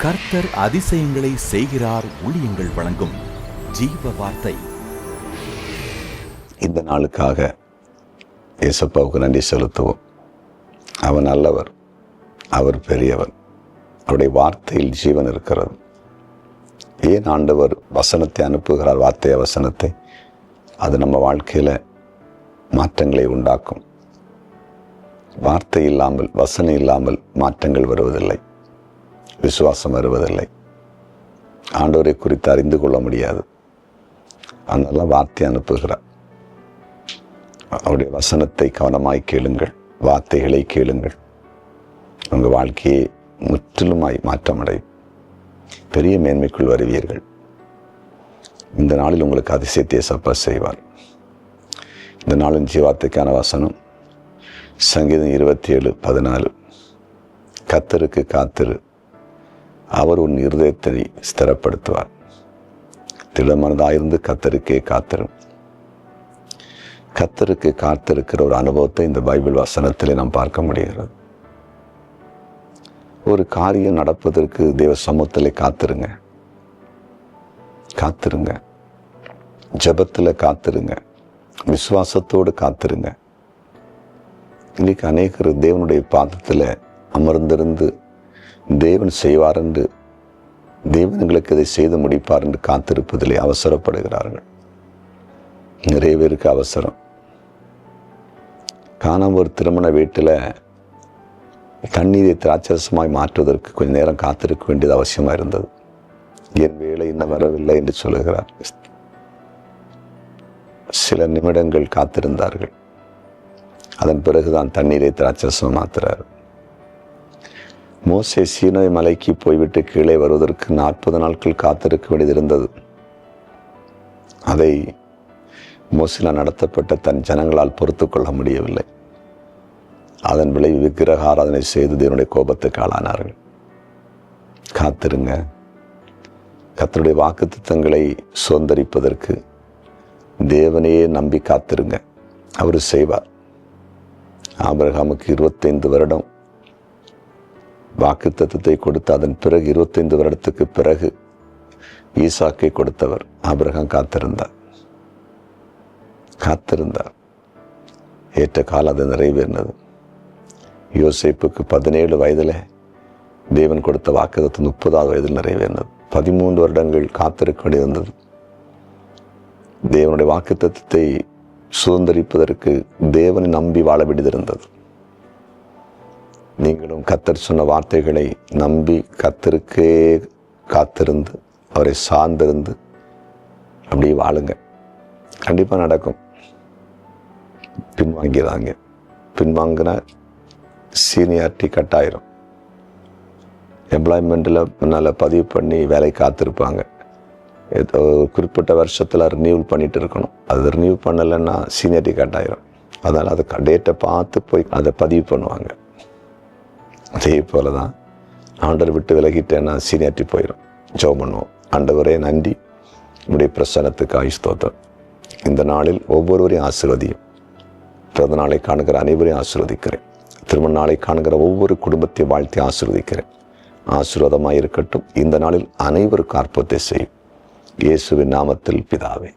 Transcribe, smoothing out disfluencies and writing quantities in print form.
கர்த்தர் அதிசயங்களை செய்கிறார். ஊழியங்கள் வழங்கும் ஜீவ வார்த்தை. இந்த நாளுக்காக இயேசப்பாவுக்கு நன்றி செலுத்துவோம். அவர் நல்லவர், அவர் பெரியவர், அவருடைய வார்த்தையில் ஜீவன் இருக்கிறது. ஏன் ஆண்டவர் வசனத்தை அனுப்புகிறார்? வார்த்தைய வசனத்தை, அது நம்ம வாழ்க்கையில் மாற்றங்களை உண்டாக்கும். வார்த்தை இல்லாமல், வசனம் இல்லாமல் மாற்றங்கள் வருவதில்லை, விசுவாசம் வருவதில்லை. ஆண்டவரை குறித்து அறிந்து கொள்ள முடியாது. அதனால வார்த்தை அனுப்புகிறார். அவருடைய வசனத்தை கவனமாய் கேளுங்கள், வார்த்தைகளை கேளுங்கள். உங்கள் வாழ்க்கையை முற்றிலுமாய் மாற்றமடையும், பெரிய மேன்மைக்குள் வருவீர்கள். இந்த நாளில் உங்களுக்கு அதிசயத்தை இயேசப்பா செய்வார். இந்த நாளின் ஜீவார்த்தைக்கான வசனம் சங்கீதம் 27:14. கர்த்தருக்கு காத்திரு, அவர் உன் இருதயத்தை ஸ்திரப்படுத்துவார். திடமனதாயிருந்து கர்த்தருக்கே காத்திரும். கர்த்தருக்கு காத்திருக்கிற ஒரு அனுபவத்தை இந்த பைபிள் வசனத்திலே நாம் பார்க்க முடிகிறது. ஒரு காரியம் நடப்பதற்கு தேவ சமூகத்திலே காத்திருங்க, காத்திருங்க. ஜெபத்தில் காத்திருங்க, விசுவாசத்தோடு காத்திருங்க. இன்னைக்கு அநேகர் தேவனுடைய பாதத்தில் அமர்ந்திருந்து தேவன் செய்வார் என்று, தேவன் எங்களுக்கு இதை செய்து முடிப்பார் என்று காத்திருப்பதிலே அவசரப்படுகிறார்கள். நிறைய பேருக்கு அவசரம். காணாம ஒரு திருமண வீட்டில் தண்ணீரை திராட்சரசமாய் மாற்றுவதற்கு கொஞ்சம் நேரம் காத்திருக்க வேண்டியது அவசியமாக இருந்தது. என் வேலை இன்னும் வரவில்லை என்று சொல்லுகிறார். சில நிமிடங்கள் காத்திருந்தார்கள். அதன் பிறகுதான் தண்ணீரை திராட்சரசம் மாற்றுறார். மோசே சீனாய் மலைக்கு போய்விட்டு கீழே வருவதற்கு 40 நாட்கள் காத்திருக்க வேண்டியது இருந்தது. அதை மோசேயால் நடத்தப்பட்ட தன் ஜனங்களால் பொறுத்து கொள்ள முடியவில்லை. அதன் விளைவு விக்கிரக ஆராதனை செய்து தேவனுடைய கோபத்துக்கு ஆளானார்கள். காத்திருங்க. கர்த்தருடைய வாக்குத்தத்தங்களை சுதந்தரிப்பதற்கு தேவனையே நம்பி காத்திருங்க, அவர் செய்வார். ஆபிரகாமுக்கு 25 வருடம் வாக்குத்தத்தத்தை கொடுத்து, அதன் பிறகு 25 வருடத்துக்கு பிறகு ஈசாக்கை கொடுத்தவர். ஆபிரகாம் காத்திருந்தார். ஏற்ற காலம் அது நிறைவேறினது. யோசேப்புக்கு 17 வயதில் தேவன் கொடுத்த வாக்குத்தத்தம் 30வது வயதில் நிறைவேறினது. 13 வருடங்கள் காத்திருக்க வேண்டியிருந்தது. தேவனுடைய வாக்குத்தத்தத்தை சுதந்திரிப்பதற்கு தேவனை நம்பி வாழ வேண்டியிருந்தது. நீங்களும் கர்த்தர் சொன்ன வார்த்தைகளை நம்பி கர்த்தருக்கே காத்திருந்து அவரை சார்ந்திருந்து அப்படியே வாழுங்க. கண்டிப்பாக நடக்கும். பின்வாங்கிறாங்க. பின்வாங்கின சீனியாரிட்டி கட்டாயிரும். எம்ப்ளாய்மெண்ட்டில் முன்னால் பதிவு பண்ணி வேலை காத்திருப்பாங்க. குறிப்பிட்ட வருஷத்தில் ரினியூவல் பண்ணிட்டு இருக்கணும். அது ரினியூவ் பண்ணலைன்னா சீனியாரிட்டி கட்டாயிரும். அதனால் அதை டேட்டை பார்த்து போய் அதை பதிவு பண்ணுவாங்க. அதே போல தான் ஆண்டவர் விட்டு விலகிட்டேன்னா சீனியாரிட்டி போயிடும். ஜெபம் பண்ணுவோம். ஆண்டவரே நன்றி, உடைய பிரசன்னத்துக்கு ஸ்தோத்திரம். இந்த நாளில் ஒவ்வொருவரையும் ஆசீர்வதியும். பிறந்த நாளை காணுகிற அனைவரையும் ஆசீர்வதிக்கிறேன். திருமண நாளை காணுகிற ஒவ்வொரு குடும்பத்தையும் வாழ்த்தி ஆசீர்வதிக்கிறேன். ஆசீர்வாதமாக இருக்கட்டும். இந்த நாளில் அனைவருக்கும் அற்புதத்தை செய்யும். இயேசுவின் நாமத்தில் பிதாவே.